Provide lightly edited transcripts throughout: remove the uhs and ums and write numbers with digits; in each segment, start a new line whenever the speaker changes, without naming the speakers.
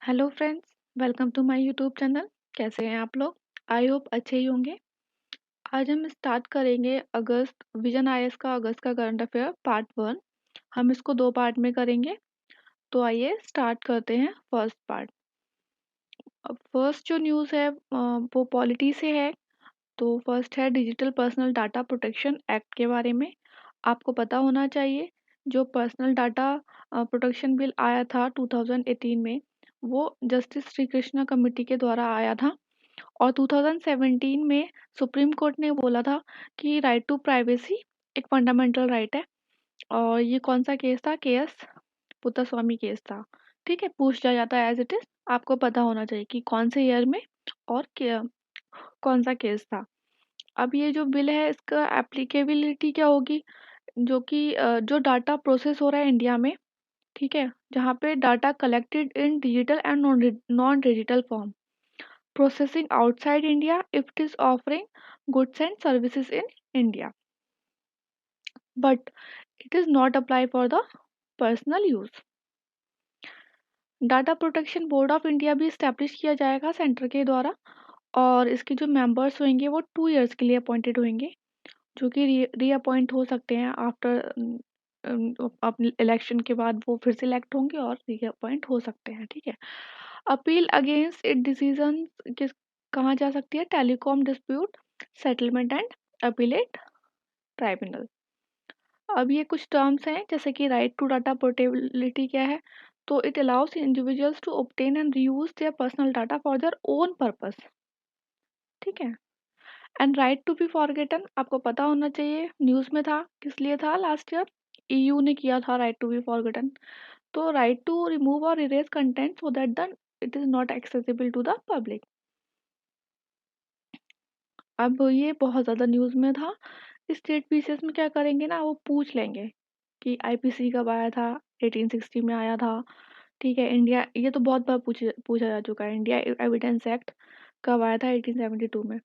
Hello friends, welcome to my YouTube channel. कैसे हैं आप लोग? आई होप अच्छे ही होंगे। आज हम स्टार्ट करेंगे अगस्त विजन आईएएस का अगस्त का करंट अफेयर पार्ट 1। हम इसको 2 पार्ट में करेंगे। तो आइए स्टार्ट करते हैं फर्स्ट पार्ट। अब फर्स्ट जो न्यूज़ है वो पॉलिटी से है। तो फर्स्ट है digital personal data protection act के बारे में। आपको पता होना चाहिए जो पर्सनल डाटा प्रोटेक्शन बिल आया था 2018 में, वो जस्टिस श्री कृष्णा कमेटी के द्वारा आया था। और 2017 में सुप्रीम कोर्ट ने बोला था कि राइट टू प्राइवेसी एक फंडामेंटल राइट है। और ये कौन सा केस था? केएस पुत्तस्वामी केस था। ठीक है, पूछ लिया जाता है एज इट इज। आपको पता होना चाहिए कि कौन से ईयर में और कौन सा केस था। अब ये जो बिल है इसका एप्लीकेबिलिटी क्या होगी? जो डाटा प्रोसेस हो रहा है इंडिया में, ठीक है, जहाँ पे data collected in digital and non digital form, processing outside India if it is offering goods and services in India, but it is not apply for the personal use. Data protection board of India भी establish किया जाएगा centre के द्वारा। और इसके जो members होंगे वो 2 इयर्स के लिए अपॉइंटेड होंगे, जो कि रीअपॉइंट हो सकते हैं आफ्टर अपने इलेक्शन के बाद। वो फिर से इलेक्ट होंगे और रीअपॉइंट हो सकते हैं। ठीक है, अपील अगेंस्ट इट डिसीजन किस कहाँ जा सकती है? Telecom dispute settlement and appellate tribunal. अब ये कुछ टर्म्स हैं जैसे कि राइट टू डाटा पोर्टेबिलिटी क्या है? तो it allows individuals to obtain and reuse their personal data for their own purpose. ठीक है। And right to be forgotten, आपको पता होना चाहिए, न्यूज़ में था, किस लिए था? लास्ट ईयर ईयू ने किया था राइट टू बी फॉरगेटन। तो राइट टू रिमूव और erase content so that the it is not accessible to the public. अब ये बहुत ज़्यादा न्यूज़ में था। स्टेट पीसीएस में क्या करेंगे ना, वो पूछ लेंगे कि आईपीसी कब आया था? 1860 में आया था। ठीक है, इंडिया, ये तो बहुत बार पूछा जा चुका है, इंडिया एविडेंस एक्ट कब आया था? 1872 में।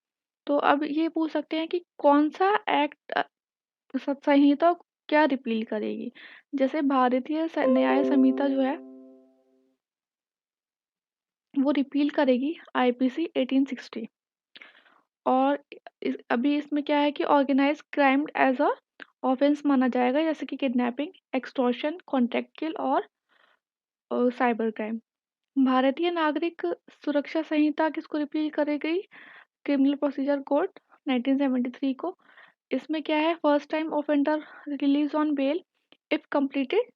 तो अब ये पूछ सकते हैं कि कौन सा एक्ट संहिता को क्या रिपील करेगी? जैसे भारतीय न्याय संहिता जो है वो रिपील करेगी आईपीसी 1860। और अभी इसमें क्या है कि organise crime as a offence माना जाएगा, जैसे कि किडनैपिंग, एक्सटॉर्शन, कॉन्ट्रैक्ट किल और साइबर क्राइम। भारतीय नागरिक सुरक्षा संहिता किसको रिपील करेगी? क्रिमिनल प्रोसीजर कोड 1973 को। इसमें क्या है? First time offender release on bail if completed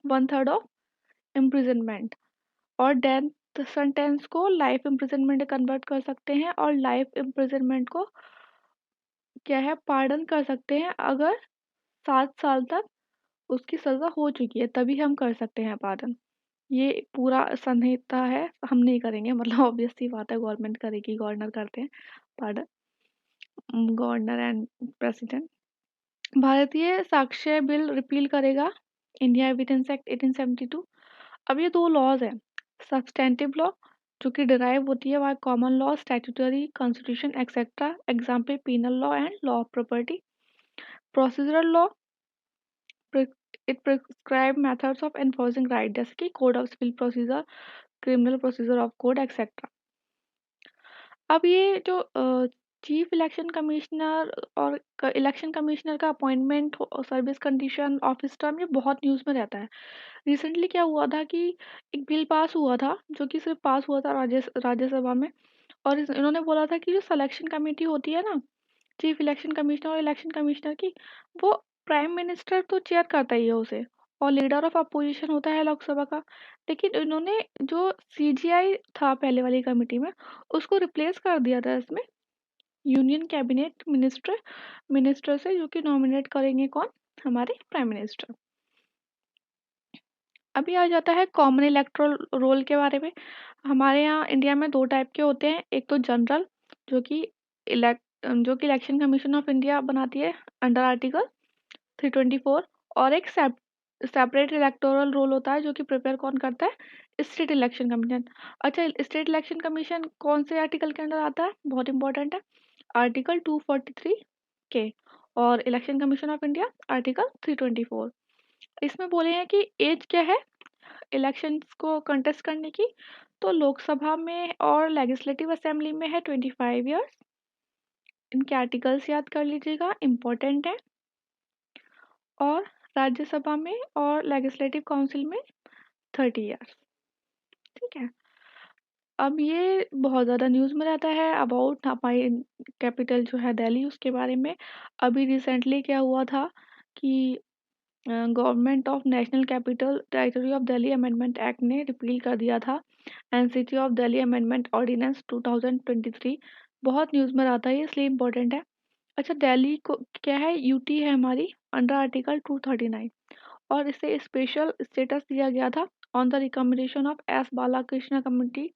1/3 of imprisonment. और डेथ सेंटेंस को लाइफ इम्प्रिजनमेंट कन्वर्ट कर सकते हैं, और लाइफ इम्प्रिजनमेंट को क्या है, पार्डन कर सकते हैं अगर 7 साल तक उसकी सज़ा हो चुकी है, तभी हम कर सकते हैं पार्डन। ये पूरा संहिता है, हम नहीं करेंगे, मतलब ऑब्वियस सी बात है, गवर्नमेंट करेगी, गवर्नर करते हैं पार्डन, गवर्नर एंड प्रेसिडेंट। भारतीय साक्ष्य बिल रिपील करेगा इंडिया एविडेंस एक्ट 1872। अब ये 2 लॉज हैं, सब्सटेंटिव लॉ जो कि डिराइव होती है by common law, statutory, constitution etcetera, example penal law and law of property. Procedural law, it prescribe methods of enforcing right, जैसे कि code of civil procedure, criminal procedure of code etcetera. अब ये जो chief election commissioner और election commissioner का appointment, service condition, office term, ये बहुत news में रहता है। रिसेंटली क्या हुआ था कि एक बिल पास हुआ था, जो कि सिर्फ पास हुआ था राज्यसभा में। और इन्होंने बोला था कि जो सिलेक्शन कमेटी होती है ना, चीफ इलेक्शन कमिश्नर और इलेक्शन कमिश्नर की, वो प्राइम मिनिस्टर तो चेयर करता ही है उसे, और लीडर ऑफ अपोजिशन होता है लोकसभा का। लेकिन इन्होंने जो सीजीआई था पहले वाली कमेटी में, उसको रिप्लेस कर दिया था इसमें यूनियन कैबिनेट मिनिस्टर से, जो कि नॉमिनेट करेंगे कौन? हमारे प्राइम मिनिस्टर। अभी आ जाता है कॉमन इलेक्टोरल रोल के बारे में। हमारे यहाँ इंडिया में 2 टाइप के होते हैं, एक तो जनरल, जो कि इलेक्शन कमीशन ऑफ इंडिया बनाती है अंडर आर्टिकल 324। और एक सेपरेट इलेक्टोरल रोल होता है, जो कि प्रिपेयर कौन करता है? State election commission. अच्छा, स्टेट इलेक्शन कमीशन कौन से आर्टिकल के अंडर आता है? बहुत इंपॉर्टेंट है, आर्टिकल 243 के। और election commission of India article 324। इसमें बोले हैं कि एज क्या है? इलेक्शंस को कंटेस्ट करने की, तो लोकसभा में और लेजिस्लेटिव असेंबली में है 25 ईयर्स। इनके आर्टिकल्स याद कर लीजिएगा, इम्पोर्टेंट है। और राज्यसभा में और लेजिस्लेटिव काउंसिल में 30 ईयर्स। ठीक है। अब ये बहुत ज़्यादा न्यूज़ में रहता है अबाउट हमारी कैपिटल जो है दिल्ली, उसके बारे में। अभी रिसेंटली क्या हुआ था कि government of national capital territory of Delhi amendment act ने रिपील कर दिया था NCT of Delhi amendment ordinance 2023। बहुत न्यूज़ में रहता है ये, इसलिए इम्पोर्टेंट है। अच्छा, दिल्ली को क्या है, यूटी है हमारी अंडर आर्टिकल 239, और इसे स्पेशल स्टेटस दिया गया था on the recommendation of S Balakrishna committee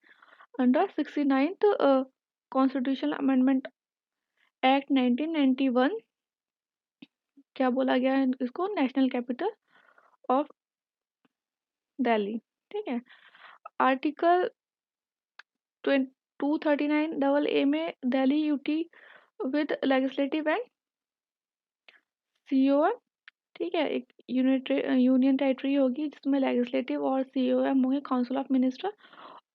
under 69th constitutional amendment act 1991। क्या बोला गया है इसको, नेशनल कैपिटल ऑफ दिल्ली। ठीक है। आर्टिकल 239 डबल ए में Delhi UT with legislative and COM. ठीक है, एक यूनियन टेरिटरी होगी जिसमें लेजिस्लेटिव और सीओएम होंगे, काउंसिल ऑफ मिनिस्टर,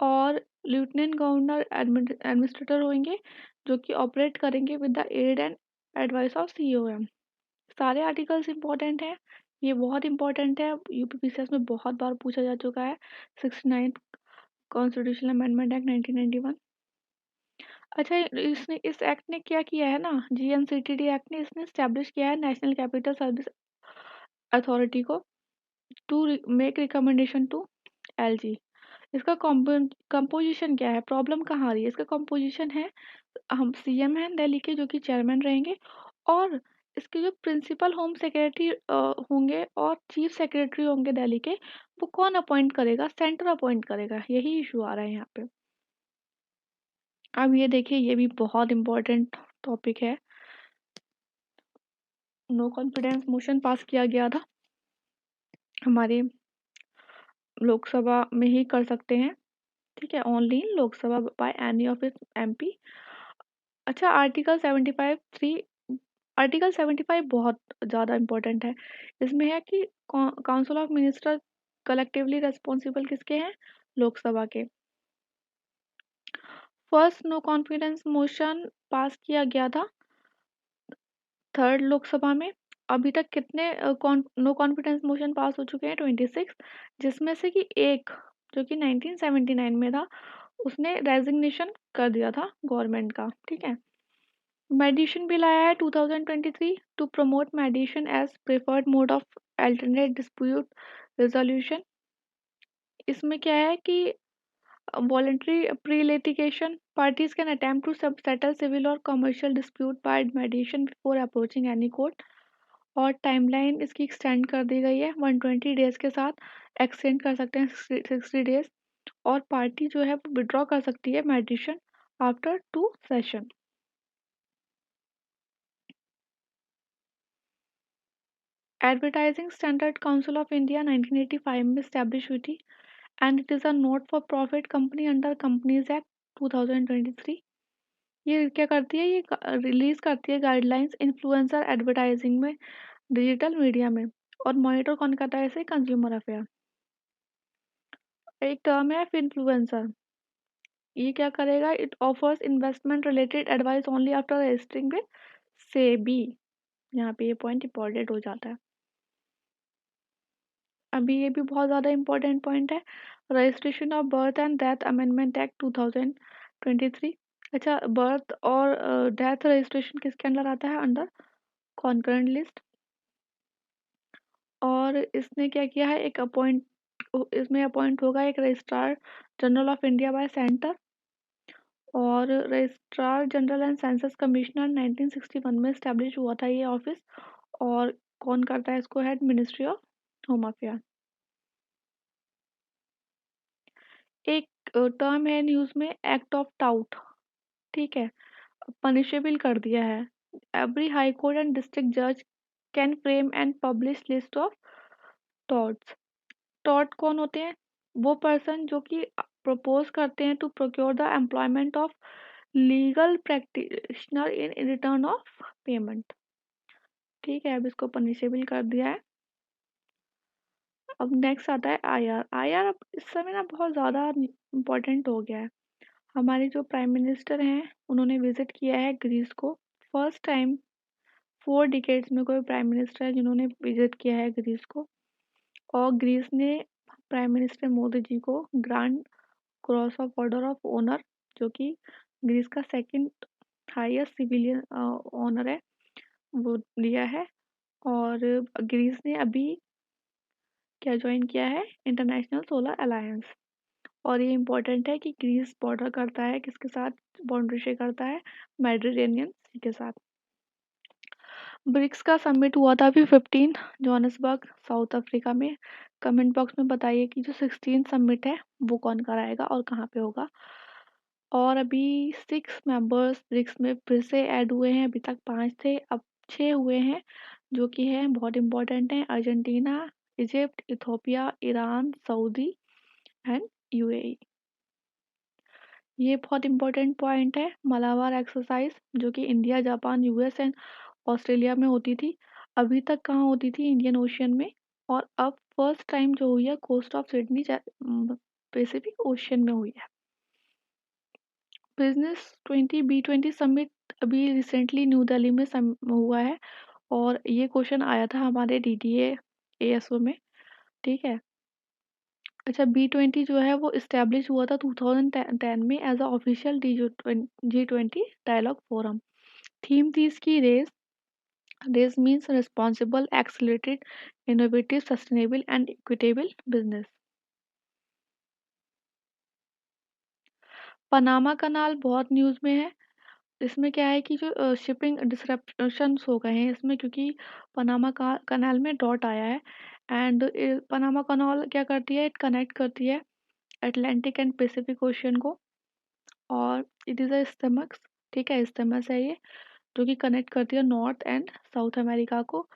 और लेफ्टिनेंट गवर्नर एडमिनिस्ट्रेटर होंगे जो कि ऑपरेट करेंगे with the aid and advice of COM. सारे आर्टिकल्स इंपॉर्टेंट हैं, ये बहुत इंपॉर्टेंट है, यूपीपीसीएस में बहुत बार पूछा जा चुका है। 69th constitutional amendment act 1991। अच्छा, इसने इस एक्ट ने क्या किया है ना, जीएनसीटीडी एक्ट ने इसने स्टैब्लिश किया है नेशनल कैपिटल सर्विस अथॉरिटी को to make recommendation to LG. इसका कंपोजिशन क्या है, प्रॉब्लम कहाँ आ रही है, इसका कंपोजिशन है, हम सीएम हैं दिल्ली के जो कि चेयरमैन रहेंगे, और इसके जो प्रिंसिपल होम सेक्रेटरी होंगे और चीफ सेक्रेटरी होंगे दिल्ली के, वो कौन अपॉइंट करेगा, सेंटर अपॉइंट करेगा, यही इशू आ रहा है यहाँ पे। अब ये देखिए, ये भी बहुत इम्पोर्टेंट टॉपिक है। नो कॉन्फिडेंस मोशन पास किया गया था, हमारे लोकसभा में ही कर सकते हैं। ठीक है, only in Lok Sabha by any of its MP. अच्छा, आर्टिकल 75 बहुत ज़्यादा इम्पोर्टेंट है। इसमें है कि council of minister collectively responsible किसके हैं, लोकसभा के। First no confidence motion pass किया गया था थर्ड लोकसभा में। अभी तक कितने नो कॉन्फिडेंस मोशन पास हो चुके हैं, 26, जिसमें से कि एक जो कि 1979 में था, उसने रेजिग्नेशन कर दिया था गवर्नमेंट का। ठीक है। मेडिशन बिल आया है 2023 to promote mediation as preferred mode of alternate dispute resolution. इसमें क्या है कि voluntary pre-litigation parties can attempt to settle civil or commercial dispute by mediation before approaching any court। और टाइमलाइन इसकी एक्सटेंड कर दी गई है 120 डेज के साथ, एक्सटेंड कर सकते हैं 60 डेज, और पार्टी जो है वो विड्रॉ कर सकती है medicine after 2 session. Advertising standard council of India 1985 में स्टैब्लिश हुई थी, and it is a not for profit company under companies act 2023। ये क्या करती है, ये रिलीज करती है गाइडलाइंस इन्फ्लुएंसर एडवर्टाइजिंग में, डिजिटल मीडिया में, और मॉनिटर कौन करता है इसे, कंज्यूमर अफेयर। एक टर्म है इन्फ्लुएंसर, ये क्या करेगा, it offers investment related advice only after registering with SEBI. यहाँ पे ये पॉइंट इंपॉर्टेंट हो जाता है। अभी ये भी बहुत ज़्यादा इंपॉर्टेंट पॉइंट है, registration of birth and death amendment act 2023। अच्छा, बर्थ और डेथ रजिस्ट्रेशन किसके अंडर आता है, अंडर कॉन्करेंट लिस्ट। और इसने क्या किया है, एक इसमें अपॉइंट होगा एक registrar general of India by centre, और registrar general and census commissioner 1961 में स्टैब्लिश हुआ था ये ऑफिस, और कौन करता है इसको, head ministry of home affair. एक टर्म है न्यूज़ में, एक्ट ऑफ टाउट। ठीक है, पनिशेबल कर दिया है। Every high court and district जज can frame and publish list of touts. Tout कौन होते हैं, वो पर्सन जो कि प्रपोज करते हैं to procure the employment of legal practitioner in return of payment. ठीक है, अब इसको पनिशेबल कर दिया है। अब नेक्स्ट आता है आईआर। आईआर अब इस समय ना बहुत ज़्यादा इम्पोर्टेंट हो गया है। हमारे जो प्राइम मिनिस्टर हैं उन्होंने विजिट किया है ग्रीस को। फर्स्ट टाइम 4 डिकेड्स में कोई प्राइम मिनिस्टर है जिन्होंने विजिट किया है ग्रीस को। और ग्रीस ने प्राइम मिनिस्टर मोदी जी को grand cross of order of honour, जो कि ग्रीस का सेकंड हाईएस्ट सिविलियन ऑनर है, वो दिया है। और ग्रीस ने अभी क्या ज्वाइन किया है, इंटरनेशनल सोलर अलायंस। और ये इम्पोर्टेंट है कि ग्रीस बॉर्डर करता है किसके साथ, बाउंड्री शेयर करता है मेडिटेरेनियन सी के साथ। ब्रिक्स का समिट हुआ था अभी 15 जोहान्सबर्ग साउथ अफ्रीका में। कमेंट बॉक्स में बताइए कि जो 16 समिट है वो कौन कराएगा और कहाँ पे होगा। और अभी 6 मेंबर्स ब्रिक्स में फिर से ऐड हुए हैं। अभी तक 5 थे, अब 6 हुए हैं, जो कि हैं बहुत इम्पोर्टेंट हैं। Argentina, Egypt, Ethiopia, Iran, Saudi and UAE. ये बहुत इम्पोर्टेंट पॉइंट है। मलाबार एक्सरसाइज जो कि India, Japan, US and Australia में होती थी, अभी तक कहाँ होती थी, इंडियन ओशियन में। और अब फर्स्ट टाइम जो हुई है coast of Sydney Pacific Ocean में हुई है। बिजनेस 20 B20 समिट अभी रिसेंटली न्यू दिल्ली में हुआ है। और ये क्वेश्चन आया था हमारे डीडीए एएसओ में, ठीक है। अच्छा, B20 जो है वो इस्टेब्लिश हुआ था 2010 में as a official G20 dialogue forum. Theme थी इसकी race. Race means responsible, accelerated, innovative, sustainable and equitable business. Panama canal बहुत न्यूज़ में है। इसमें क्या है कि जो शिपिंग डिसरप्शंस हो गए हैं इसमें, क्योंकि पनामा का कनाल में डॉट आया है। एंड पनामा कनाल क्या करती है, कनेक्ट करती है अटलांटिक एंड पैसिफिक ओशियन को। और इट इज़ अ स्टमक्स, ठीक है, स्टमस है ये, जो कि कनेक्ट करती है नॉर्थ एंड साउथ अमेरिका को।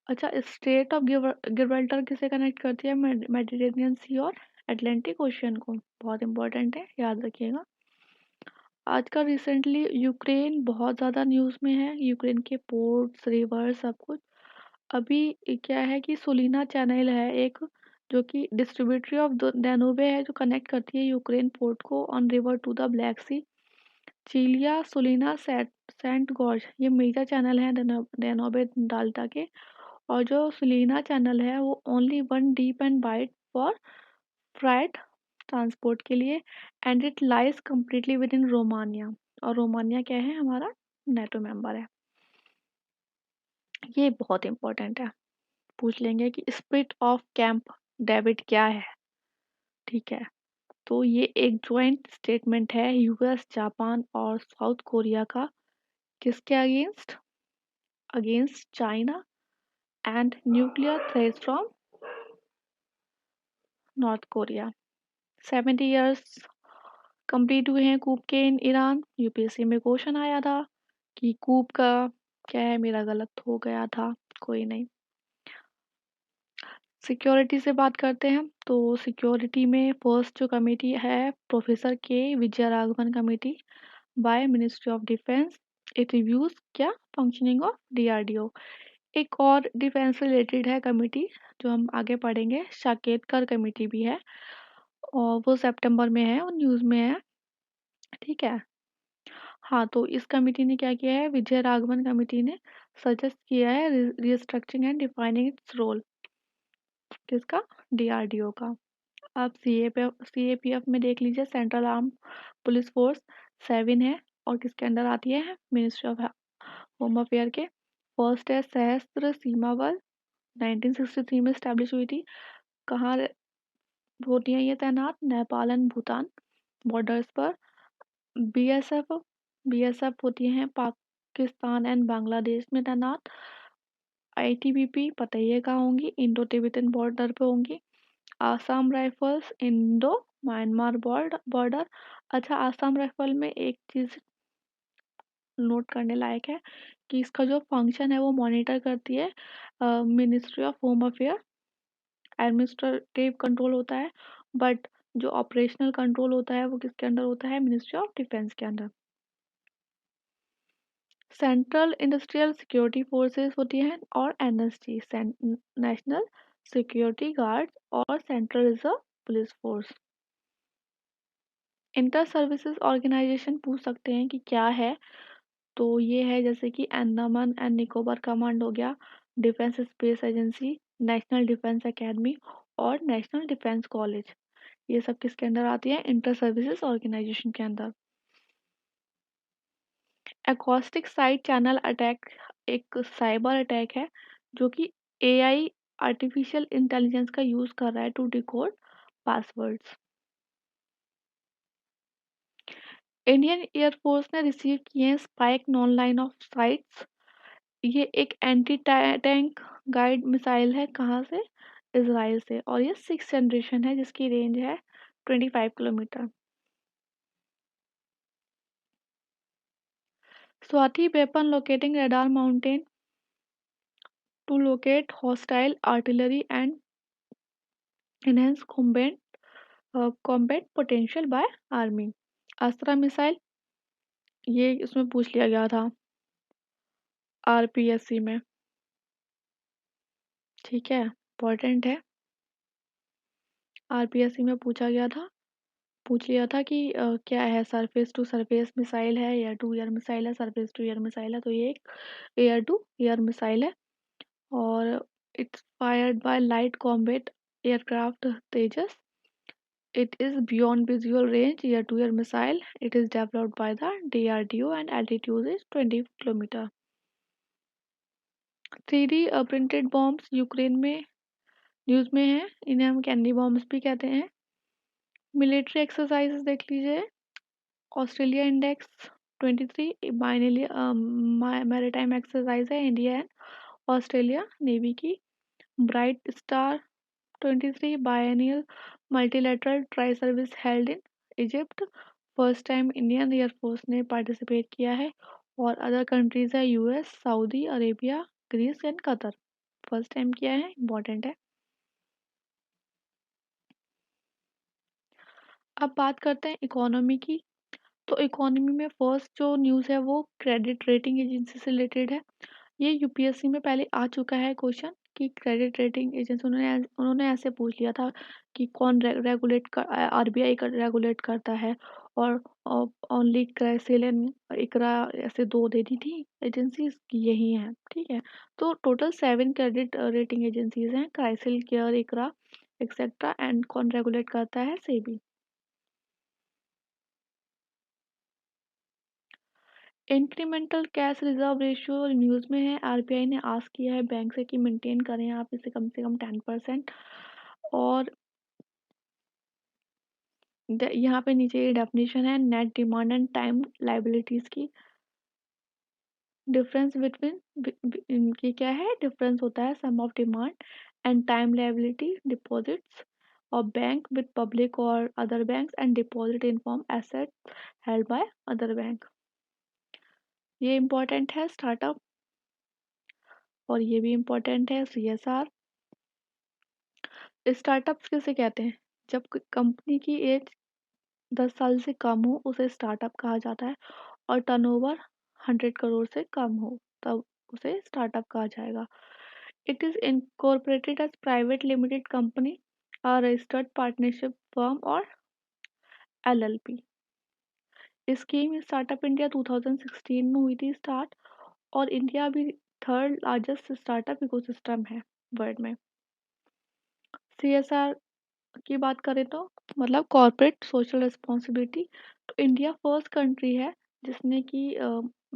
अच्छा, स्टेट ऑफ गिब्राल्टर किसे कनेक्ट करती है, मेडिटेरेनियन सी और अटलांटिक ओशियन को। बहुत इंपॉर्टेंट है, याद रखिएगा। आजकल रिसेंटली यूक्रेन बहुत ज़्यादा न्यूज़ में है। यूक्रेन के पोर्ट्स, रिवर, सब कुछ। अभी क्या है कि सोलिना चैनल है एक, जो कि डिस्ट्रीब्यूटरी ऑफ डेनूबे है, जो कनेक्ट करती है यूक्रेन पोर्ट को on river to the black sea. Chilia, Sulina, Saint George, ये मेजर चैनल है डेनोबे डाल्टा के। और जो सोलिना चैनल है वो only one deep and wide for freight transport के लिए। And it lies completely within Romania. और रोमानिया क्या है, हमारा नेटो मेंबर है। ये बहुत इंपॉर्टेंट है, पूछ लेंगे कि स्पिरिट ऑफ कैंप डेविड क्या है, ठीक है। तो ये एक ज्वाइंट स्टेटमेंट है यूएस, जापान और साउथ कोरिया का। किसके against, against China and nuclear threat from north Korea. 70 years complete हुए हैं कूप के इन ईरान। यूपीएससी में क्वेश्चन आया था कि कूप का क्या है, मेरा गलत हो गया था, कोई नहीं। सिक्योरिटी से बात करते हैं। तो सिक्योरिटी में फर्स्ट जो कमेटी है, प्रोफेसर के Vijay Raghavan committee by ministry of defence. It reviews क्या, फंक्शनिंग ऑफ डीआरडीओ। एक और डिफेंस रिलेटेड है कमेटी जो हम आगे पढ़ेंगे, साकेतकर कमेटी भी है, और वो सितंबर में है और न्यूज़ में है, ठीक है। हाँ, तो इस कमेटी ने क्या किया है, विजय राघवन कमेटी ने सजेस्ट किया है restructuring and defining its role, किसका, डीआरडीओ का। आप सीएपीएफ में देख लीजिए, सेंट्रल आर्म पुलिस फोर्स 7 है और किसके अंडर आती है, मिनिस्ट्री ऑफ होम अफेयर के। फर्स्ट है सशस्त्र सीमा बल, 1963 में स्टैब्लिश हुई थी। कहाँ होती है ये तैनात, नेपाल एंड भूटान बॉर्डर्स पर। बीएसएफ, बीएसएफ होती हैं पाकिस्तान एंड बांग्लादेश में तैनात। आईटीबीपी पता ही है कहाँ होंगी, इंडो तिब्बतन बॉर्डर पे होंगी। Assam rifles, Indo Myanmar border. अच्छा, आसाम राइफल में एक चीज़ नोट करने लायक है कि इसका जो फंक्शन है वो मॉनिटर करती है ministry of home affair. Administrative control होता है, बट जो ऑपरेशनल कंट्रोल होता है वो किसके अंडर होता है, मिनिस्ट्री ऑफ डिफेंस के under. Central industrial security forces होती हैं और एनएसजी, नेशनल सिक्योरिटी गार्ड्स और central reserve police force. Inter services organisation पूछ सकते हैं कि क्या है, तो ये है जैसे कि अंडमान एंड निकोबार कमांड हो गया, defence space agency, national defence academy और नेशनल डिफेंस कॉलेज। ये सब किसके अंदर आती है? इंटर सर्विसेज ऑर्गेनाइजेशन के अंदर। एकॉस्टिक साइड चैनल अटैक एक साइबर अटैक है जो कि एआई आर्टिफिशियल इंटेलिजेंस का यूज कर रहा है to decode passwords. Indian air force ने रिसीव किए हैं spike non line of sights. ये एक एंटी टैंक गाइड मिसाइल है, कहाँ से? इजराइल से, और ये 6th जनरेशन है जिसकी रेंज है 25 kilometre. Swathi weapon locating radar mounted to locate hostile artillery and enhance combat potential by army। Astra missile, ये इसमें पूछ लिया गया था आरपीएससी में, ठीक है, इम्पोर्टेंट है। आरपीएससी में पूछ लिया था कि क्या है, सरफेस टू सरफेस मिसाइल है या टू ईयर मिसाइल है, सरफेस टू ईयर मिसाइल है, तो ये एक एयर टू ईयर मिसाइल है और it's fired by light combat aircraft Tejas. It is beyond visual range air-to-air missile. It is developed by the DRDO and altitude is 20 kilometre. 3D printed bombs Ukraine में news में है, इन्हें हम candy bombs भी कहते हैं। Military exercises देख लीजिए, Australia index 23 biennial maritime exercise है इंडिया एंड ऑस्ट्रेलिया नेवी की। Bright star 23 biennial multilateral tri-service held in Egypt। First time Indian air force ने पार्टिसिपेट किया है और अदर कंट्रीज है US, Saudi Arabia, Greece and Qatar. First time किया है, important है। अब बात करते हैं इकोनॉमी की। तो इकोनॉमी में फर्स्ट जो न्यूज़ है वो क्रेडिट रेटिंग एजेंसी से रिलेटेड है। ये यूपीएससी में पहले आ चुका है क्वेश्चन कि क्रेडिट रेटिंग एजेंसी, उन्होंने ऐसे पूछ लिया था कि कौन रेगुलेट कर, आरबीआई का रेगुलेट करता है, और ओनली क्राइसिल एंड इकरा ऐसे दो दे दी थी एजेंसीज की, यही हैं, ठीक है। तो टोटल 7 क्रेडिट रेटिंग एजेंसीज हैं, CRISIL, CARE, ICRA etcetera, and कौन रेगुलेट करता है? SEBI. Incremental cash reserve ratio news में है, आरबीआई ने आस्क किया है बैंक से कि मेंटेन करें आप इसे कम से कम 10%। और यहाँ पे नीचे ये डेफिनेशन है net demand and time liabilities की। डिफरेंस बिटवीन इनकी क्या है? डिफरेंस होता है sum of demand and time liability deposits और बैंक विद पब्लिक और other banks and deposit in form asset held by other bank. ये इम्पोर्टेंट है स्टार्टअप, और ये भी इम्पोर्टेंट है सीएसआर। स्टार्टअप्स किसे कहते हैं? जब कंपनी की एज 10 साल से कम हो उसे स्टार्टअप कहा जाता है, और टर्नओवर 100 करोड़ से कम हो तब उसे स्टार्टअप कहा जाएगा। It is incorporated as private limited company, a registered partnership firm और एलएलपी। स्कीम स्टार्टअप इंडिया 2016 में हुई थी स्टार्ट, और इंडिया अभी थर्ड लार्जेस्ट स्टार्टअप इकोसिस्टम है वर्ल्ड में। सीएसआर की बात करें तो मतलब कॉर्पोरेट सोशल रिस्पॉन्सिबिलिटी, तो इंडिया फर्स्ट कंट्री है जिसने कि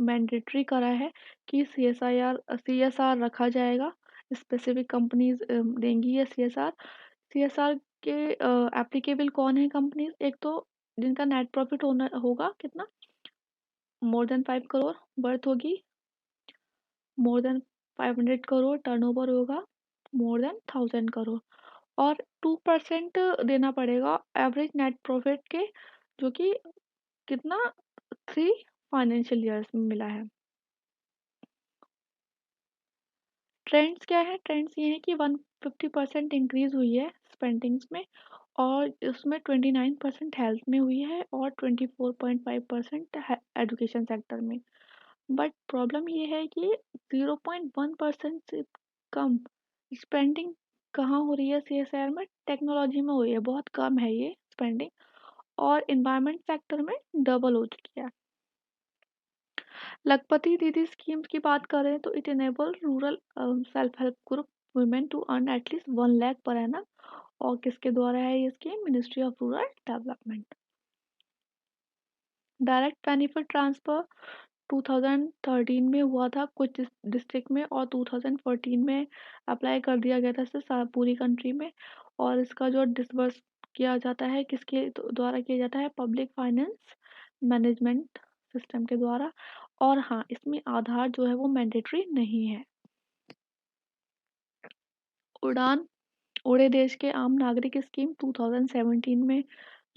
मैंडेटरी करा है कि सीएसआर रखा जाएगा। स्पेसिफिक कंपनीज देंगी ये सीएसआर। सीएसआर के एप्लीकेबल कौन है कंपनीज? एक तो जिनका नेट प्रॉफिट होना होगा कितना, मोर देन 5 करोड़ बर्थ होगी, मोर देन 500 करोड़ टर्नओवर होगा, मोर देन 1000 करोड़, और 2% देना पड़ेगा एवरेज नेट प्रॉफिट के, जो कि कितना, 3 फाइनेंशियल ईयर्स में मिला है। ट्रेंड्स क्या है? ट्रेंड्स ये हैं कि 150% इंक्रीज हुई है स्पेंडिंग्स में, और उसमें 29% हेल्थ में हुई है और 24.5% एजुकेशन सेक्टर में। बट प्रॉब्लम ये है कि 0.1% से कम स्पेंडिंग कहाँ हो रही है सीएसआईआर में? टेक्नोलॉजी में हुई है, बहुत कम है ये स्पेंडिंग और एनवायरनमेंट सेक्टर में डबल हो चुकी है। लखपति दीदी स्कीम्स की बात करें तो it enable rural self help group women to earn at least 1 lakh per annum और किसके द्वारा है ये स्कीम? Ministry of rural development. Direct benefit transfer 2013 में हुआ था कुछ डिस्ट्रिक्ट में और 2014 में अप्लाई कर दिया गया था इसे पूरी कंट्री में। और इसका जो डिसबर्स किया जाता है किसके द्वारा किया जाता है? पब्लिक फाइनेंस मैनेजमेंट सिस्टम के द्वारा। और हाँ, इसमें आधार जो है वो मैंडेटरी नहीं है। उड़ान उड़े देश के आम नागरिक स्कीम 2017 में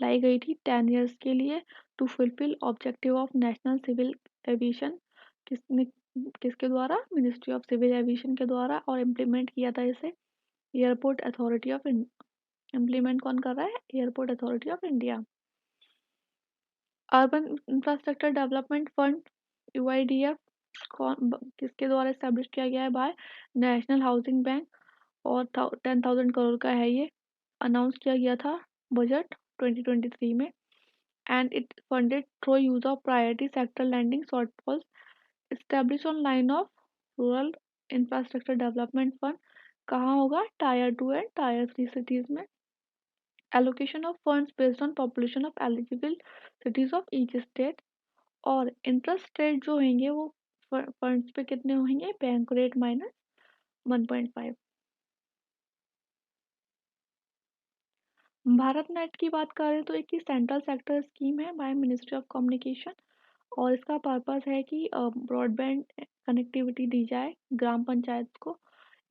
लाई गई थी 10 इयर्स के लिए to fulfil objective of national civil aviation. किसने किसके द्वारा? मिनिस्ट्री ऑफ सिविल एविएशन के द्वारा। और इम्प्लीमेंट किया था इसे एयरपोर्ट अथॉरिटी ऑफ इम्प्लीमेंट कौन कर रहा है? Airport authority of India. Urban infrastructure development fund UIDF किसके द्वारा इस्टेब्लिश किया गया है? बाय नेशनल हाउसिंग बैंक और 10,000 करोड़ का है ये। अनाउंस किया गया था बजट 2023 में and it funded through use of priority sector lending shortfalls established on line of rural infrastructure development fund। कहाँ होगा? टायर 2 एंड टायर 3 सिटीज में। allocation of funds based on population of eligible cities of each state। और interest rate जो होंगे वो funds पे कितने होंगे? Bank rate minus 1.5। Bharat net की बात करें तो एक सेंट्रल सेक्टर स्कीम है बाय मिनिस्ट्री ऑफ कम्युनिकेशन और इसका पर्पस है कि ब्रॉडबैंड कनेक्टिविटी दी जाए ग्राम पंचायत को।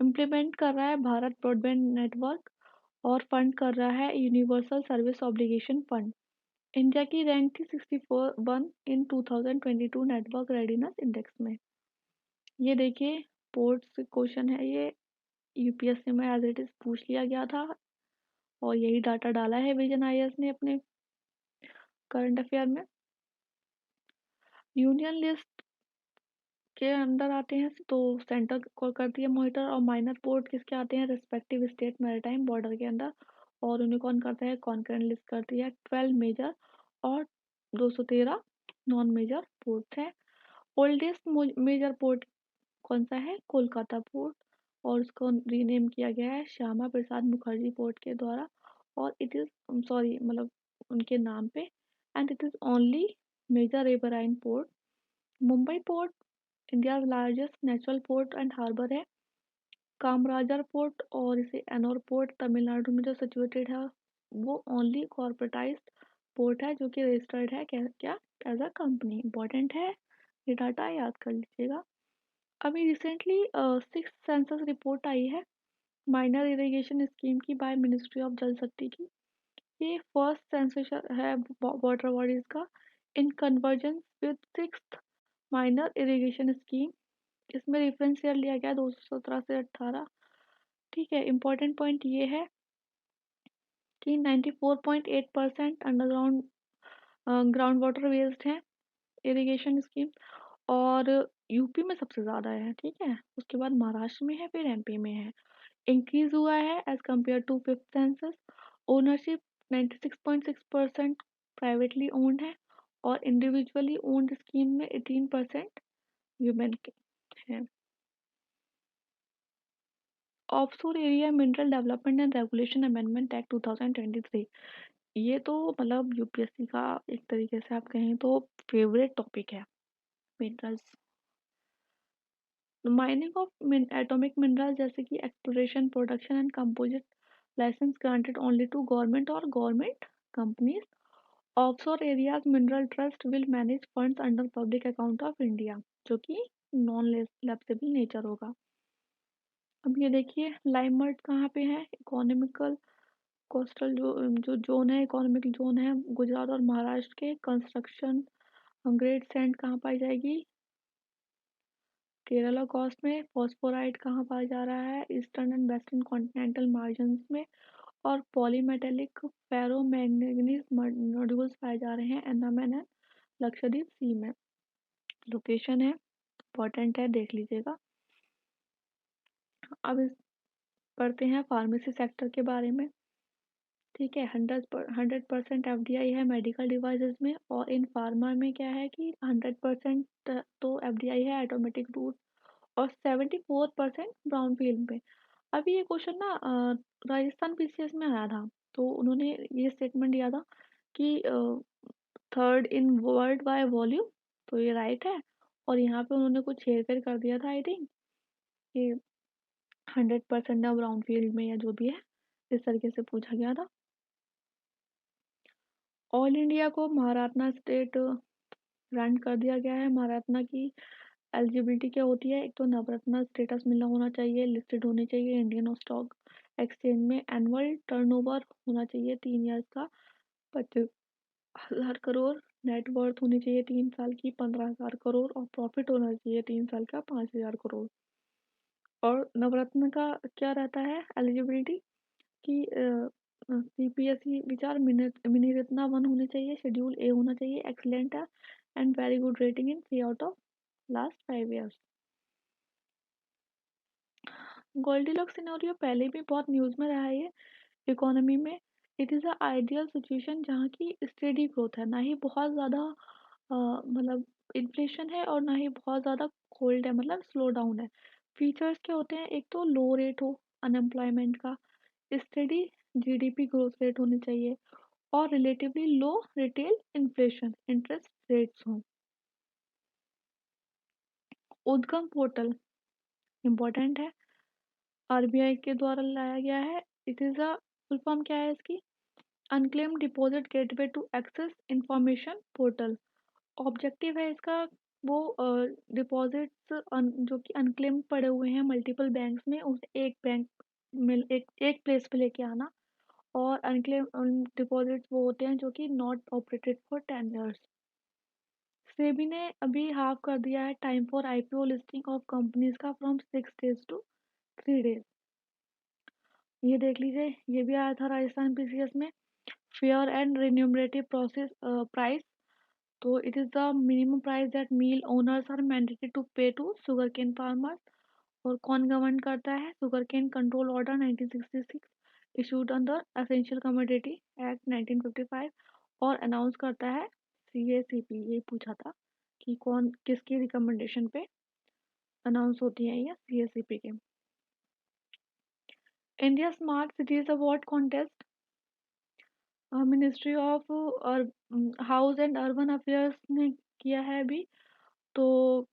इम्प्लीमेंट कर रहा है भारत ब्रॉडबैंड नेटवर्क और फंड कर रहा है universal service obligation fund. India की रैंक थी 64 इन 2022 नेटवर्क रेडीनेस इंडेक्स में। ये देखिए पोर्ट्स क्वेश्चन है ये, यूपीएससी में एज इट इज पूछ लिया गया था और यही डाटा डाला है विजन आईएएस ने अपने करंट अफेयर में। यूनियन लिस्ट के अंदर आते हैं तो सेंटर को करती है मॉनिटर और माइनर पोर्ट किसके आते हैं? रिस्पेक्टिव स्टेट मैरिटाइम बॉर्डर के अंदर। और उन्हें कौन करता है? कॉन्करेंट लिस्ट करती है। 12 मेजर और 213 नॉन मेजर पोर्ट है। ओल्डेस्ट मेजर पोर्ट कौन सा है? कोलकाता पोर्ट और उसको रीनेम किया गया है श्यामा प्रसाद मुखर्जी पोर्ट के द्वारा और इट इज सॉरी मतलब उनके नाम पे। And it is only major riverine port. Mumbai port India largest natural port and harbour है। कामराजार पोर्ट और इसे एनोर पोर्ट तमिलनाडु में जो सिचुएटेड है वो ओनली कॉर्पोरेटाइज्ड पोर्ट है जो कि रजिस्टर्ड है क्या एज अ कंपनी। इंपॉर्टेंट है ये डाटा, याद कर लीजिएगा। अभी रिसेंटली 6th सेंसस रिपोर्ट आई है माइनर इरिगेशन स्कीम की by ministry of Jal Shakti की। ये फर्स्ट सेंसस है वाटर बॉडीज का in convergence with 6th minor irrigation scheme. इसमें रेफरेंस ईयर लिया गया 2017 से 18। ठीक है, इम्पोर्टेंट पॉइंट ये है कि 94.8% अंडरग्राउंड ग्राउंड वाटर वेस्ट है इरिगेशन स्कीम और यूपी में सबसे ज़्यादा है। ठीक है, उसके बाद महाराष्ट्र में है फिर एमपी में है। इंक्रीज हुआ है as compare to fifth census. Ownership 96.6% privately owned है और इंडिविजुअली ओन्ड स्कीम में 18% वुमेन के हैं। Offshore area mineral development and regulation amendment act 2023। ये तो मतलब यूपीएससी का एक तरीके से आप कहें तो फेवरेट टॉपिक है। Minerals, mining of atomic mineral जैसे कि exploration production and composite licence granted only to government और government companies. Offshore areas mineral trust will manage funds under public account of India जो कि नॉन लैप्सेबल नेचर होगा। अब ये देखिए लाइमर्ट कहाँ पे है? इकोनॉमिकल कोस्टल जो जोन है, इकोनॉमिक जोन है गुजरात और महाराष्ट्र के। कंस्ट्रक्शन ग्रेड सैंड कहाँ पाई जाएगी? केरला कोस्ट में। फॉस्फोराइट कहाँ पाया जा रहा है? Eastern and western continental margins में। और पॉलीमेटेलिक फेरोमैग्नीज नोड्यूल्स पाए जा रहे हैं अंडमान एंड लक्षद्वीप सी में। लोकेशन है, इंपॉर्टेंट है, देख लीजिएगा। अब पढ़ते हैं फार्मेसी सेक्टर के बारे में, ठीक है। 100% एफडीआई है मेडिकल डिवाइसेस में, और इन फार्मा में क्या है कि 100% तो एफडीआई है ऑटोमेटिक रूट, और 74% ब्राउन फील्ड में। अभी ये क्वेश्चन ना राजस्थान पीसीएस में आया था, तो उन्होंने ये स्टेटमेंट दिया था कि third in world by volume, तो ये राइट है। और यहाँ पे उन्होंने कुछ हेरफेर कर दिया था आई थिंक, कि 100% है ब्राउन फील्ड में या जो भी है, इस तरीके से पूछा गया था। ऑल इंडिया को महारात्ना स्टेट ग्रांट कर दिया गया है। महारात्ना की एलिजिबिलिटी क्या होती है? एक तो नवरत्न स्टेटस मिलना होना चाहिए, लिस्टेड होने चाहिए इंडियन स्टॉक एक्सचेंज में, एनुअल टर्नओवर होना चाहिए 3 ईयर्स का 25,000 करोड़, नेट वर्थ होनी चाहिए 3 साल की 15,000 करोड़, और प्रॉफिट होना चाहिए 3 साल का 5,000 करोड़। और नवरत्न का क्या रहता है एलिजिबिलिटी कि सीपीएसई विचार मिनी रत्ना 1 होने चाहिए, शेड्यूल ए होना चाहिए, एक्सीलेंट है and very good rating in 3 out of last 5 years. Goldilocks scenario पहले भी बहुत न्यूज़ में रहा है ये इकोनॉमी में। It is a ideal situation जहाँ की स्टेडी ग्रोथ है, ना ही बहुत ज़्यादा मतलब इन्फ्लेशन है, और ना ही बहुत ज़्यादा कोल्ड है, मतलब स्लो डाउन है। फीचर्स क्या होते हैं? एक तो लो रेट हो अनएम्प्लॉयमेंट का, स्टेडी जीडीपी ग्रोथ रेट होनी चाहिए, और relatively low retail inflation interest rates हों। उद्गम पोर्टल इम्पोर्टेंट है, आरबीआई के द्वारा लाया गया है। It is a full form क्या है इसकी? Unclaimed deposit gateway to access information portal. Objective है इसका वो डिपॉजिट्स जो कि अनक्लेम पड़े हुए हैं मल्टीपल बैंक्स में, उसे एक बैंक में एक प्लेस पे लेके आना। और अनक्लेम डिपॉजिट्स वो होते हैं जो कि not operated for 10 years. SEBI ने अभी हाफ कर दिया है time for IPO listing of companies का फ्रॉम 6 डेज टू 3 डेज। ये देख लीजिए, ये भी आया था राजस्थान पीसीएस में। Fair and remunerative process price, तो it is the minimum price that mill owners are mandated to pay to sugar cane farmers. और कौन गवर्न करता है? Sugar cane control order 1966 issued under essential commodity act 1955, और announce करता है CACP. ये पूछा था कि कौन किसकी रिकमेंडेशन पे अनाउंस होती है ये सीएसीपी के। India smart cities award contest ministry of house and urban affairs ने किया है अभी। तो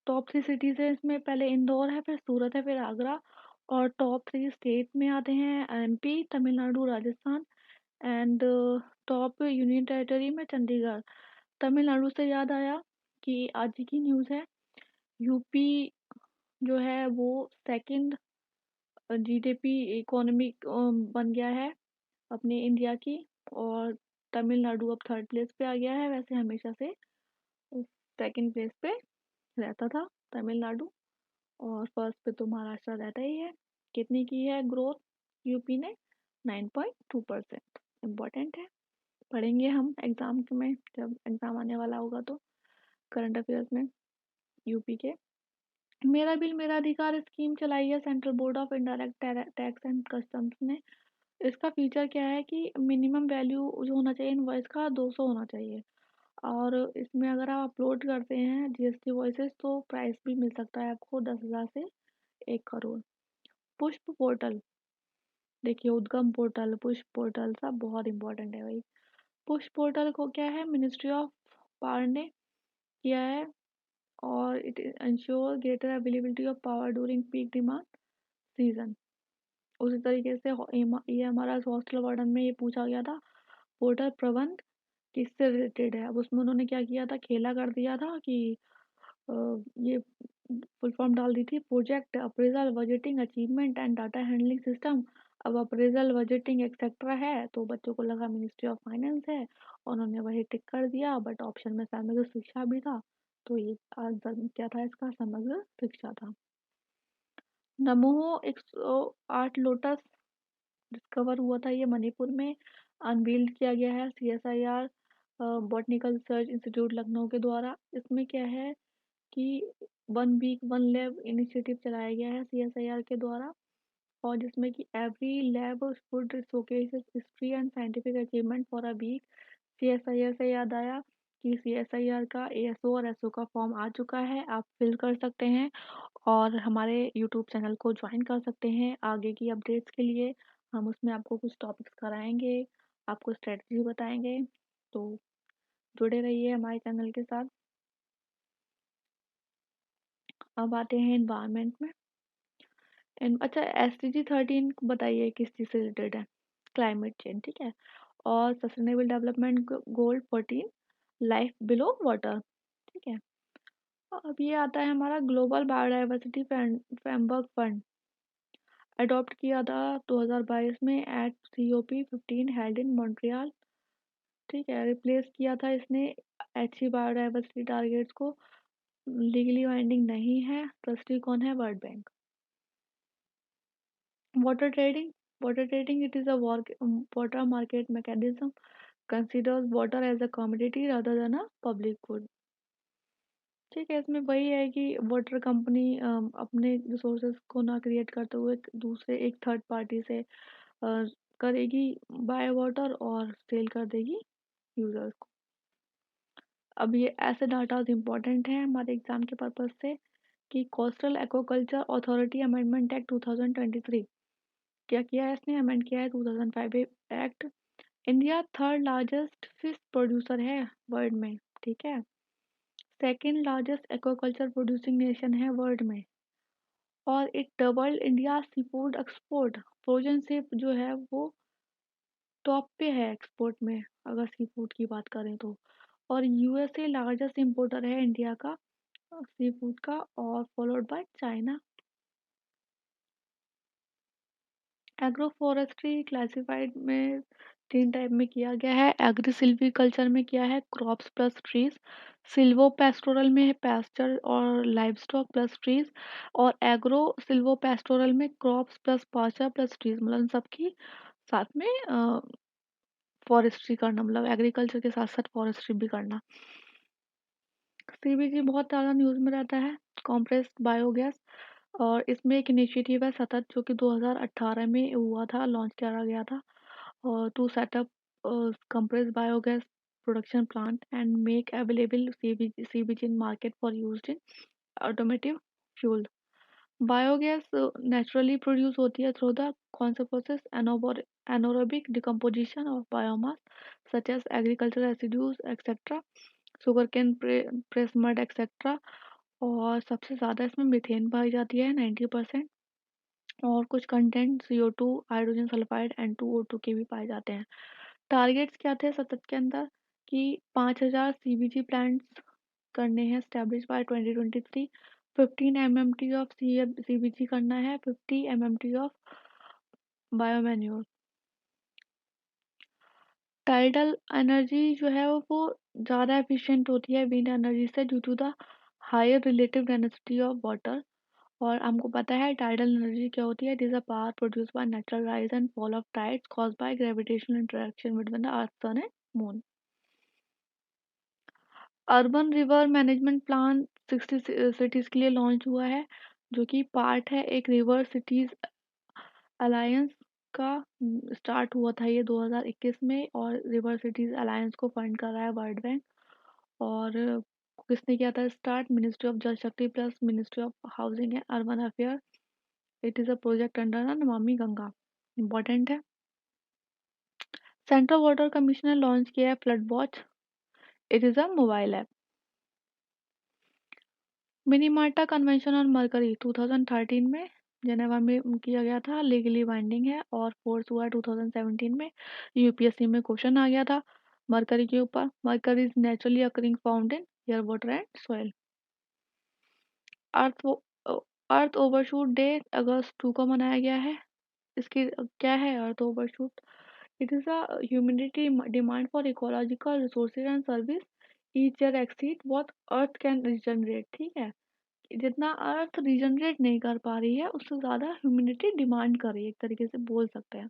टॉप 3 सिटीज़ है इसमें, पहले इंदौर है, फिर सूरत है, फिर आगरा। और टॉप 3 स्टेट में आते हैं MP, Tamil Nadu, Rajasthan, and top union territory में चंडीगढ़। तमिलनाडु से याद आया कि आज ही की न्यूज़ है, यूपी जो है वो सेकंड जीडीपी इकोनॉमी बन गया है अपने इंडिया की, और तमिलनाडु अब थर्ड प्लेस पे आ गया है। वैसे हमेशा से सेकंड प्लेस पे रहता था तमिलनाडु, और फर्स्ट पे तो महाराष्ट्र रहता ही है। कितनी की है ग्रोथ यूपी ने? 9.2%। इम्पोर्टेंट है, पढ़ेंगे हम एग्जाम में जब एग्जाम आने वाला होगा तो, करंट अफेयर्स में यूपी के। मेरा बिल मेरा अधिकार स्कीम चलाई है central board of indirect tax and customs ने। इसका फीचर क्या है कि मिनिमम वैल्यू जो होना चाहिए इनवॉइस का 200 होना चाहिए, और इसमें अगर आप अपलोड करते हैं जीएसटी वॉइसेस तो प्राइस भी मिल सकता है आपको 10,000 से 1 करोड़। पुष्प पोर्टल, देखिए उद्गम पोर्टल, पुष्प पोर्टल सब बहुत इंपॉर्टेंट है भाई। पुष्प पोर्टल को क्या है मिनिस्ट्री ऑफ पावर ने किया है, और it ensure greater availability of power during peak demand season. उसी तरीके से ये हमारा हॉस्टल वार्डन में ये पूछा गया था, पोर्टल प्रबंध किससे रिलेटेड है? अब उसमें उन्होंने क्या किया था, खेला कर दिया था कि ये फुल फॉर्म डाल दी थी, project appraisal budgeting achievement and data handling system. अब अप्रेजल बजटिंग एक्सेट्रा है तो बच्चों को लगा मिनिस्ट्री ऑफ फाइनेंस है, उन्होंने वही टिक कर दिया, बट ऑप्शन में समग्र शिक्षा भी था, तो ये आंसर क्या था इसका? समग्र शिक्षा था। नमोहो 108 लोटस डिस्कवर हुआ था, ये मणिपुर में अनवील्ड किया गया है CSIR botanical research institute Lucknow के द्वारा। इसमें क्या है कि 1 वीक 1 लैब इनिशिएटिव चलाया गया है सीएसआईआर के द्वारा। और जिसमें कि every lab would showcases history and scientific achievement for a week. CSIR से याद आया कि सीएसआईआर का एएसओ और एसओ का फॉर्म आ चुका है, आप फिल कर सकते हैं और हमारे यूट्यूब चैनल को ज्वाइन कर सकते हैं आगे की अपडेट्स के लिए। हम उसमें आपको कुछ टॉपिक्स कराएंगे, आपको स्ट्रेटजी बताएंगे, तो जुड़े रहिए हमारे चैनल के साथ। अब आते हैं इन्वायरमेंट में। अच्छा, एसडीजी 13 बताइए किस चीज़ से रिलेटेड है? क्लाइमेट चेंज, ठीक है। और sustainable development goal 14 life below water, ठीक है। अब ये आता है हमारा global biodiversity framework fund, adopt किया था 2022 में at COP 15 held in Montreal, ठीक है। रिप्लेस किया था इसने HE बायोडाइवर्सिटी टारगेट्स को, लीगली बाइंडिंग नहीं है। ट्रस्टी कौन है? World bank. Water trading, it is a water market mechanism considers water as a commodity rather than a public good, ठीक है। इसमें वही है कि वाटर कंपनी अपने रिसोर्सेज को ना क्रिएट करते हुए दूसरे एक थर्ड पार्टी से करेगी बाय वाटर और सेल कर देगी यूजर्स को। अब ये ऐसे डाटा इम्पोर्टेंट हैं हमारे एग्जाम के पर्पज से कि coastal aquaculture authority amendment act 2023 क्या किया है इसने? अमेंड किया है 2005 act. India third largest fish producer है वर्ल्ड में, ठीक है। Second largest aquaculture producing nation है वर्ल्ड में। और it doubled India sea food export, frozen से जो है वो टॉप पे है एक्सपोर्ट में अगर सी फूड की बात करें तो। और यूएसए लार्जेस्ट इंपोर्टर है इंडिया का सी फूड का, और followed by China. Agro forestry classified में तीन टाइप में किया गया है। एग्री सिल्वीकल्चर में किया है crops plus trees, silvo pastoral में है पेस्चर और लाइव स्टॉक प्लस ट्रीज, और एग्रो सिल्वो पेस्टोरल में crops plus pasture plus trees, मतलब इन सबकी साथ में फॉरेस्ट्री करना, मतलब एग्रीकल्चर के साथ साथ फॉरेस्ट्री भी करना। सीबीजी बहुत ज़्यादा न्यूज़ में रहता है, कॉम्प्रेस्ड बायोगैस, और इसमें एक इनिशिएटिव है सतत जो कि 2018 में हुआ था, लॉन्च करा गया था, और to set up compressed biogas production plant and make available CBG in market for used in automotive fuel. Biogas naturally produce होती है थ्रू द कौन सा process? anaerobic decomposition of biomass such as agricultural residues etc, sugar cane press mud etc। और सबसे ज़्यादा इसमें methane पाई जाती है 90%, और कुछ content CO2 hydrogen sulphide N2O2 के भी पाए जाते हैं। टारगेट्स क्या थे सतत के अंदर कि 5000 CBG प्लांट्स करने हैं establish by 2023, 15 MMT of CBG करना है, 50 MMT of biomanure. Tidal energy जो है वो ज़्यादा एफिशिएंट होती है विंड एनर्जी से due to the higher relative density of water. और हमको पता है टाइडल एनर्जी क्या होती है? It is a power produce by natural rise and fall of tides caused by gravitational interaction between the earth sun and moon. Urban river management plan 60 cities के लिए launch हुआ है, जो कि पार्ट है एक रिवर सिटीज़ अलायंस का। Start हुआ था ये 2021 में, और रिवर सिटीज़ अलायंस को फंड कर रहा है वर्ल्ड बैंक। और किसने किया था start? Ministry of Jal Shakti plus ministry of housing and urban affair. It is a project under the Namami Ganga, important है। सेंट्रल वाटर कमिश्नर लॉन्च किया है flood watch, it is a mobile app. Minamata convention on mercury 2013 में Geneva में किया गया था, legally binding है, और फोर्स हुआ 2017 में। यूपीएससी में क्वेश्चन आ गया था मरकरी के ऊपर। Mercury is naturally occurring found in air water and soil. Earth earth overshoot day अगस्त 2 को मनाया गया है। इसकी क्या है earth overshoot? It is a humanity demand for ecological resources and service each year exceed what earth can regenerate, ठीक है। जितना अर्थ रिजनरेट नहीं कर पा रही है उससे ज़्यादा ह्यूमैनिटी डिमांड कर रही है, एक तरीके से बोल सकते हैं।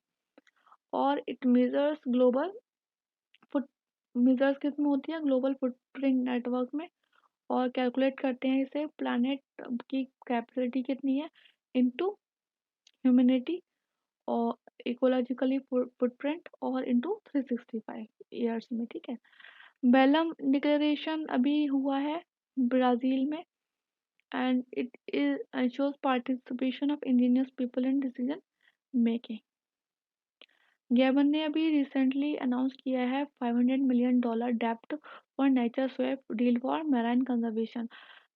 और it measures global foot measures किस में होती है? ग्लोबल फुटप्रिंट नेटवर्क में। और कैलकुलेट करते हैं इसे प्लानट की कैपेसिटी कितनी है इनटू ह्यूमैनिटी और इकोलॉजिकली फुटप्रिंट और इनटू 365 ईयर्स में, ठीक है। बेलम डिक्लेरेशन अभी हुआ है ब्राज़ील में, and it is ensures participation of indigenous people in decision making. Gabon ने अभी रिसेंटली अनाउंस किया है $500 मिलियन डेप्ट for nature swap deal for marine conservation.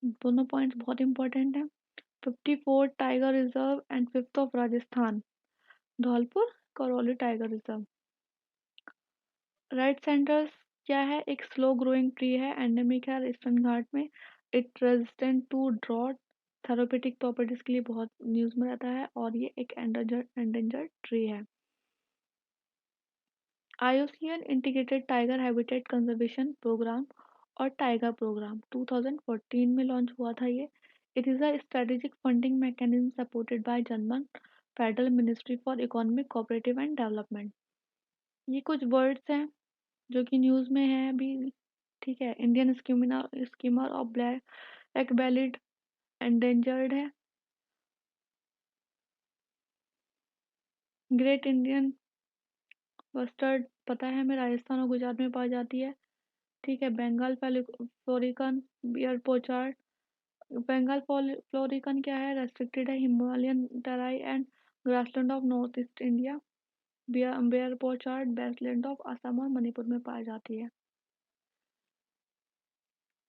दोनों पॉइंट्स बहुत इंपॉर्टेंट हैं। 54 tiger reserve and 5th of Rajasthan, Dholpur Karauli tiger reserve. Red sanders क्या है, एक स्लो ग्रोइंग ट्री है, एंडेमिक है ईस्टर्न घाट में, it resistant to drought, therapeutic properties के लिए बहुत न्यूज में रहता है, और ये एक एंडेंजर्ड ट्री है। IUCN integrated tiger habitat conservation programme और टाइगर प्रोग्राम 2014 में लॉन्च हुआ था ये। It is a strategic funding mechanism supported by German federal ministry for economic cooperative and development. ये कुछ वर्ड्स हैं जो कि न्यूज़ में है अभी, ठीक है। Indian schemer of black bellied endangered है। ग्रेट इंडियन बस्टर्ड पता है हमें, राजस्थान और गुजरात में पाई जाती है, ठीक है। Bengal florican Baer pochard, Bengal florican क्या है, रेस्ट्रिक्टेड है, Himalayan Terai and grassland of north east India. Baer pochard wasteland of Assam और मणिपुर में पाई जाती है।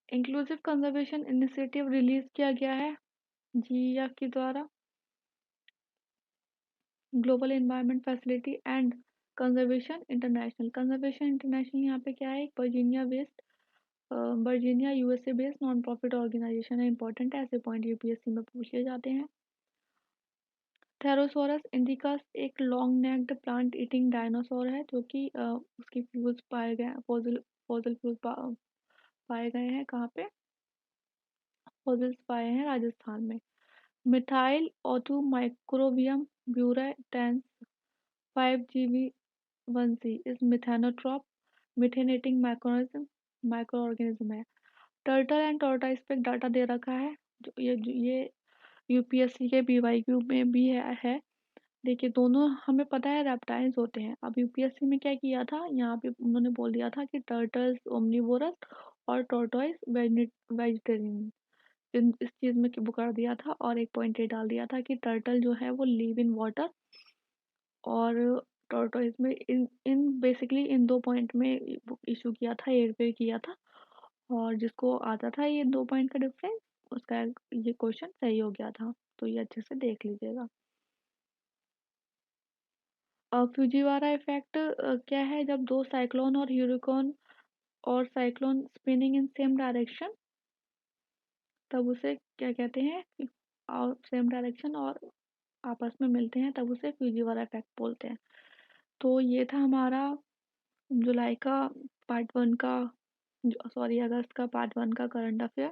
इंक्लूसिव कंजर्वेशन इनिशिएटिव रिलीज किया गया है जिया के द्वारा। Global environment facility and conservation international यहाँ पे क्या है, एक Virginia USA based non profit organisation है। इंपॉर्टेंट है, ऐसे पॉइंट UPSC में पूछे जाते हैं। थेरोसोरस इंडिकस एक long necked plant eating dinosaur है, जो कि उसके फ्यूल्स पाए गए, फॉसिल फ्यूल्स पाए गए हैं कहाँ पे, फॉसिल्स पाए हैं राजस्थान में। मिथाइल ऑटू माइक्रोबियम ब्यूराटेंस 5GV1C इस मिथेनोट्रॉप मिथेनेटिंग माइक्रो ऑर्गेनिज्म है। टर्टल एंड टॉर्टोइस पे डाटा दे रखा है, ये UPSC के BYQ में भी है। देखिए दोनों हमें पता है रेप्टाइल्स होते हैं। अब UPSC में क्या किया था, यहाँ पे उन्होंने बोल दिया था कि टर्टल्स ओमनिवोरस और टॉर्टोइस वेजिटेरियन, इस चीज़ में वो कर दिया था। और एक पॉइंट ये डाल दिया था कि टर्टल जो है वो लिव इन वाटर, और टॉर्टोइस में इन इन बेसिकली इन 2 पॉइंट में इशू किया था, एयरफेयर किया था, और जिसको आता था ये 2 पॉइंट का डिफरेंस, उसका ये क्वेश्चन सही हो गया था। तो ये अच्छे से देख लीजिएगा। फ्यूजीवारा इफेक्ट क्या है, जब 2 साइक्लोन और ह्यूरिकेन और cyclone spinning in same direction, तब उसे क्या कहते हैं, और सेम डायरेक्शन और आपस में मिलते हैं, तब उसे फ्यूजीवारा इफेक्ट बोलते हैं। तो ये था हमारा जुलाई का पार्ट 1 का, सॉरी अगस्त का पार्ट 1 का करंट अफेयर।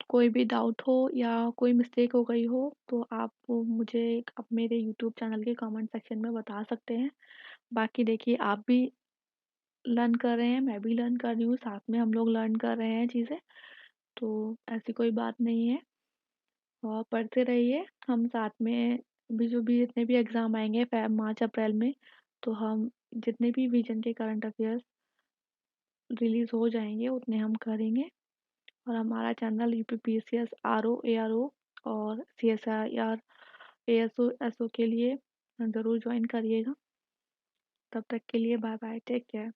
कोई भी डाउट हो या कोई मिस्टेक हो गई हो तो आप वो मुझे अब मेरे यूट्यूब चैनल के कमेंट सेक्शन में बता सकते हैं। बाकी देखिए आप भी लर्न कर रहे हैं, मैं भी लर्न कर रही हूँ, साथ में हम लोग लर्न कर रहे हैं चीज़ें, तो ऐसी कोई बात नहीं है। और पढ़ते रहिए, हम साथ में भी जो भी जितने भी एग्ज़ाम आएंगे मार्च अप्रैल में, तो हम जितने भी विजन के करंट अफेयर्स रिलीज़ हो जाएंगे उतने हम करेंगे। और हमारा चैनल UPPCS RO ARO और CSIR ASO SO के लिए ज़रूर ज्वाइन करिएगा। तब तक के लिए बाय बाय, टेक केयर।